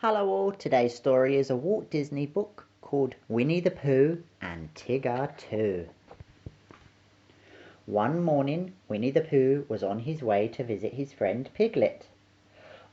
Hello all, today's story is a Walt Disney book called Winnie the Pooh and Tigger too. One morning, Winnie the Pooh was on his way to visit his friend Piglet.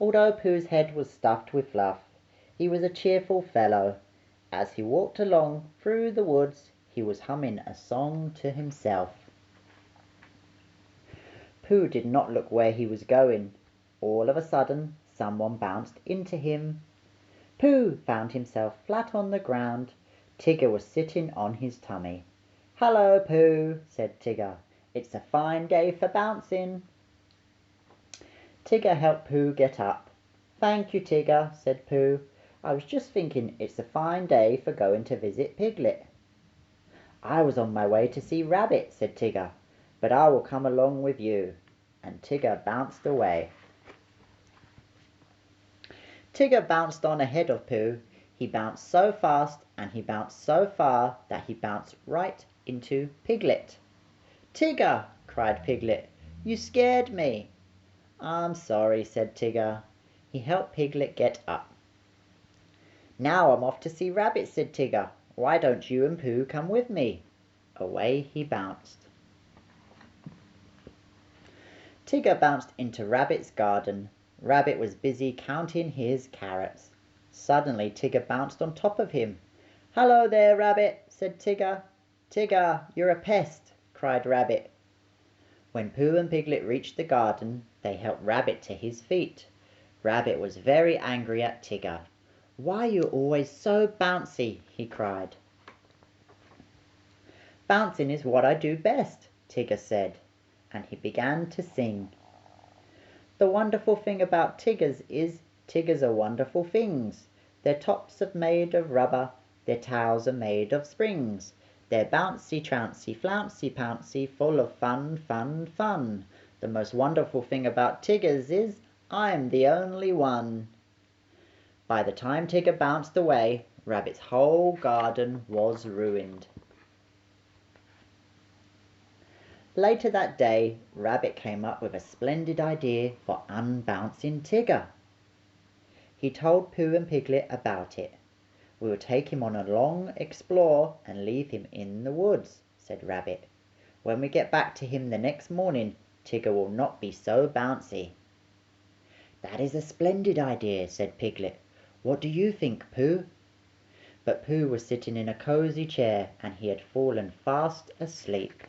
Although Pooh's head was stuffed with fluff, he was a cheerful fellow. As he walked along through the woods, he was humming a song to himself. Pooh did not look where he was going. All of a sudden, someone bounced into him. Pooh found himself flat on the ground. Tigger was sitting on his tummy. "Hello, Pooh," said Tigger. "It's a fine day for bouncing." Tigger helped Pooh get up. "Thank you, Tigger," said Pooh. "I was just thinking it's a fine day for going to visit Piglet." "I was on my way to see Rabbit," said Tigger, "but I will come along with you." And Tigger bounced away. Tigger bounced on ahead of Pooh. He bounced so fast and he bounced so far that he bounced right into Piglet. "Tigger!" cried Piglet. "You scared me." "I'm sorry," said Tigger. He helped Piglet get up. "Now I'm off to see Rabbit," said Tigger. "Why don't you and Pooh come with me?" Away he bounced. Tigger bounced into Rabbit's garden. Rabbit was busy counting his carrots. Suddenly Tigger bounced on top of him. "Hello there, Rabbit," said Tigger. "Tigger, you're a pest," cried Rabbit. When Pooh and Piglet reached the garden, they helped Rabbit to his feet. Rabbit was very angry at Tigger. "Why are you always so bouncy?" he cried. "Bouncing is what I do best," Tigger said, and he began to sing. "The wonderful thing about Tiggers is Tiggers are wonderful things. Their tops are made of rubber, their tails are made of springs. They're bouncy, trouncy, flouncy, pouncy, full of fun, fun, fun. The most wonderful thing about Tiggers is I'm the only one." By the time Tigger bounced away, Rabbit's whole garden was ruined. Later that day, Rabbit came up with a splendid idea for unbouncing Tigger. He told Pooh and Piglet about it. "We will take him on a long explore and leave him in the woods," said Rabbit. "When we get back to him the next morning, Tigger will not be so bouncy." "That is a splendid idea," said Piglet. "What do you think, Pooh?" But Pooh was sitting in a cozy chair and he had fallen fast asleep.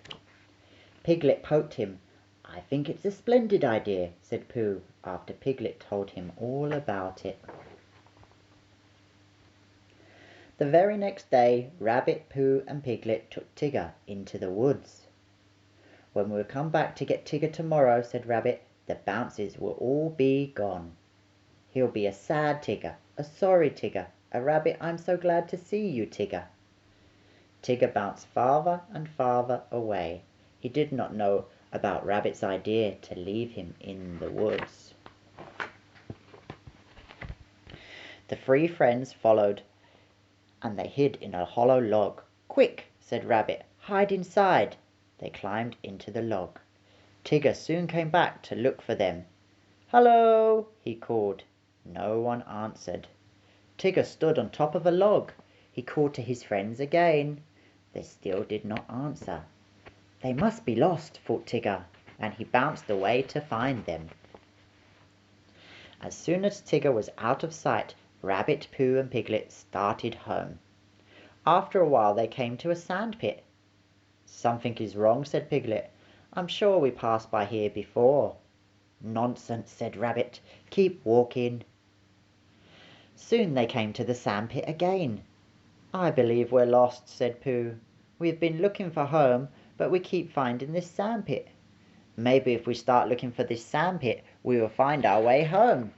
Piglet poked him. "I think it's a splendid idea," said Pooh, after Piglet told him all about it. The very next day, Rabbit, Pooh and Piglet took Tigger into the woods. "When we come back to get Tigger tomorrow," said Rabbit, "the bounces will all be gone. He'll be a sad Tigger, a sorry Tigger, a rabbit I'm so glad to see you Tigger." Tigger bounced farther and farther away. He did not know about Rabbit's idea to leave him in the woods. The three friends followed, and they hid in a hollow log. "Quick," said Rabbit, "hide inside." They climbed into the log. Tigger soon came back to look for them. "Hello," he called. No one answered. Tigger stood on top of a log. He called to his friends again. They still did not answer. "They must be lost," thought Tigger, and he bounced away to find them. As soon as Tigger was out of sight, Rabbit, Pooh and Piglet started home. After a while they came to a sand pit. "Something is wrong," said Piglet. "I'm sure we passed by here before." "Nonsense," said Rabbit. "Keep walking." Soon they came to the sand pit again. "I believe we're lost," said Pooh. "We've been looking for home, but we keep finding this sand pit. Maybe if we start looking for this sand pit, we will find our way home."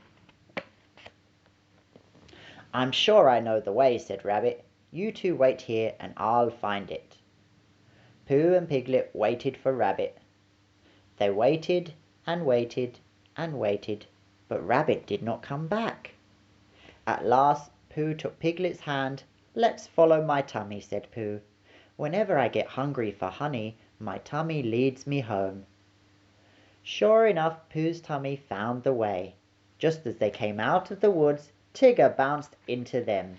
"I'm sure I know the way," said Rabbit. "You two wait here and I'll find it." Pooh and Piglet waited for Rabbit. They waited and waited and waited, but Rabbit did not come back. At last Pooh took Piglet's hand. "Let's follow my tummy," said Pooh. "Whenever I get hungry for honey, my tummy leads me home." Sure enough, Pooh's tummy found the way. Just as they came out of the woods, Tigger bounced into them.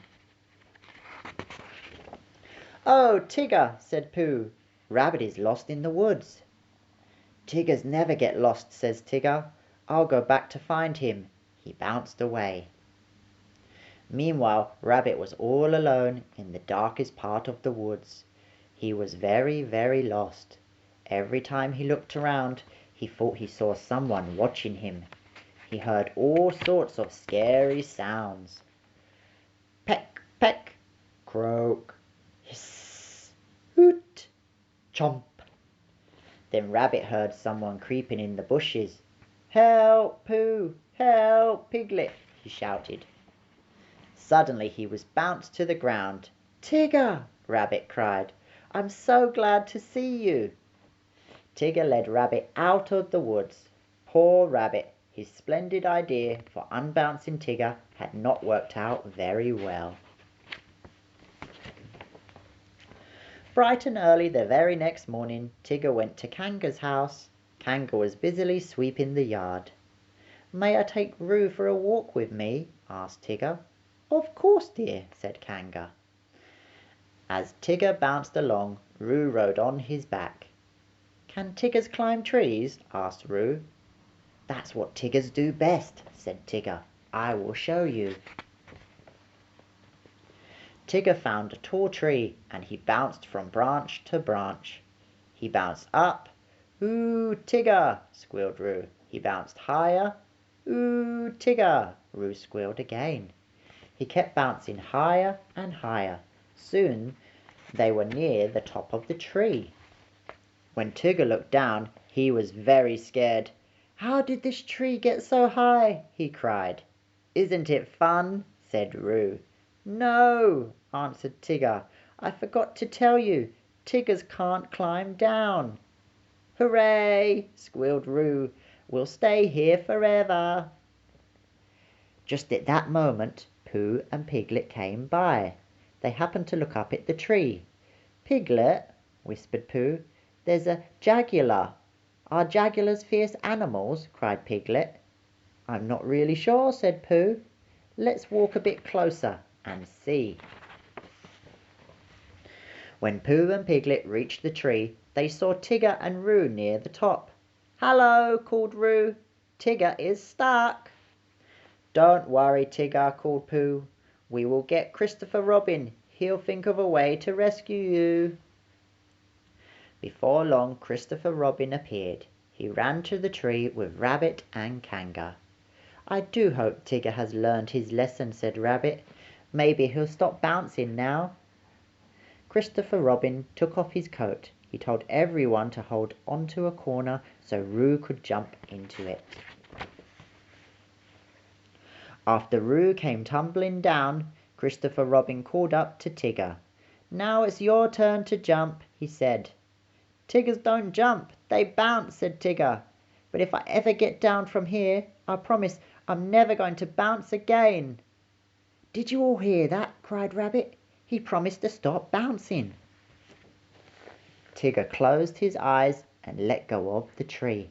"Oh, Tigger," said Pooh, "Rabbit is lost in the woods." "Tiggers never get lost," says Tigger. "I'll go back to find him." He bounced away. Meanwhile, Rabbit was all alone in the darkest part of the woods. He was very, very lost. Every time he looked around, he thought he saw someone watching him. He heard all sorts of scary sounds. Peck, peck, croak, hiss, hoot, chomp. Then Rabbit heard someone creeping in the bushes. "Help, Pooh! Help, Piglet!" he shouted. Suddenly he was bounced to the ground. "Tigger!" Rabbit cried. "I'm so glad to see you." Tigger led Rabbit out of the woods. Poor Rabbit, his splendid idea for unbouncing Tigger had not worked out very well. Bright and early the very next morning, Tigger went to Kanga's house. Kanga was busily sweeping the yard. "May I take Roo for a walk with me?" asked Tigger. "Of course, dear," said Kanga. As Tigger bounced along, Roo rode on his back. "Can Tiggers climb trees?" asked Roo. "That's what Tiggers do best," said Tigger. "I will show you." Tigger found a tall tree, and he bounced from branch to branch. He bounced up. "Ooh, Tigger!" squealed Roo. He bounced higher. "Ooh, Tigger!" Roo squealed again. He kept bouncing higher and higher. Soon they were near the top of the tree. When Tigger looked down, he was very scared. "How did this tree get so high?" he cried. "Isn't it fun?" said Roo. "No," answered Tigger. "I forgot to tell you. Tiggers can't climb down." "Hooray!" squealed Roo. "We'll stay here forever." Just at that moment, Pooh and Piglet came by. They happened to look up at the tree. "Piglet," whispered Pooh, "there's a jaguar." "Are jaguars fierce animals?" cried Piglet. "I'm not really sure," said Pooh. "Let's walk a bit closer and see." When Pooh and Piglet reached the tree, they saw Tigger and Roo near the top. "Hello," called Roo. "Tigger is stuck." "Don't worry, Tigger," called Pooh. "We will get Christopher Robin. He'll think of a way to rescue you." Before long, Christopher Robin appeared. He ran to the tree with Rabbit and Kanga. "I do hope Tigger has learned his lesson," said Rabbit. "Maybe he'll stop bouncing now." Christopher Robin took off his coat. He told everyone to hold onto a corner so Roo could jump into it. After Roo came tumbling down, Christopher Robin called up to Tigger. "Now it's your turn to jump," he said. "Tiggers don't jump, they bounce," said Tigger. "But if I ever get down from here, I promise I'm never going to bounce again." "Did you all hear that?" cried Rabbit. "He promised to stop bouncing." Tigger closed his eyes and let go of the tree.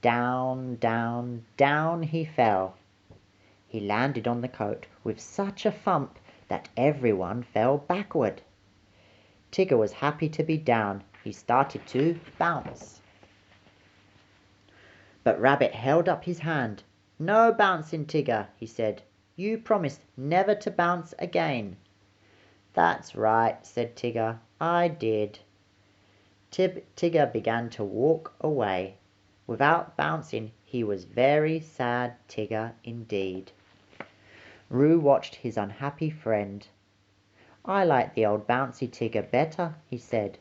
Down, down, down he fell. He landed on the coat with such a thump that everyone fell backward. Tigger was happy to be down. He started to bounce. But Rabbit held up his hand. "No bouncing, Tigger," he said. "You promised never to bounce again." "That's right," said Tigger. "I did." Tigger began to walk away. Without bouncing, he was very sad Tigger indeed. Roo watched his unhappy friend. "I like the old bouncy Tigger better," he said.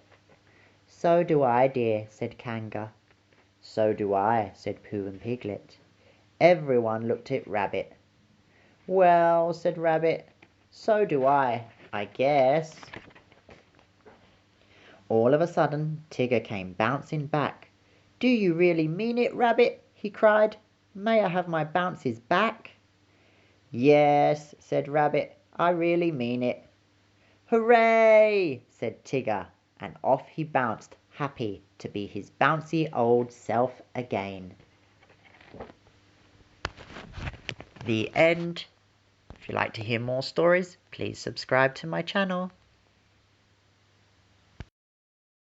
"So do I, dear," said Kanga. "So do I," said Pooh and Piglet. Everyone looked at Rabbit. "Well," said Rabbit, "so do I guess." All of a sudden, Tigger came bouncing back. "Do you really mean it, Rabbit?" he cried. "May I have my bounces back?" "Yes," said Rabbit, "I really mean it." "Hooray!" said Tigger, and off he bounced, happy to be his bouncy old self again. The end. If you'd like to hear more stories, please subscribe to my channel.